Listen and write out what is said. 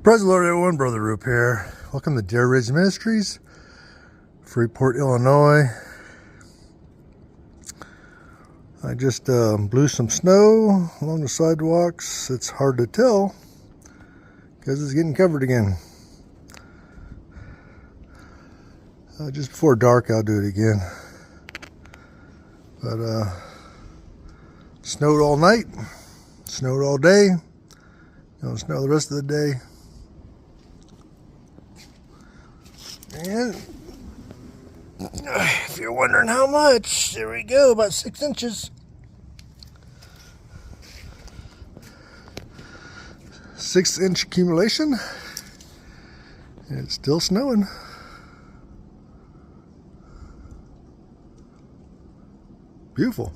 Praise the Lord, everyone. Brother Roop here. Welcome to Deer Ridge Ministries, Freeport, Illinois. I just blew some snow along the sidewalks. It's hard to tell because it's getting covered again. Just before dark, I'll do it again. But snowed all night, snowed all day. Gonna snow the rest of the day. And if you're wondering how much, there we go, about 6 inches. 6-inch accumulation. And it's still snowing. Beautiful.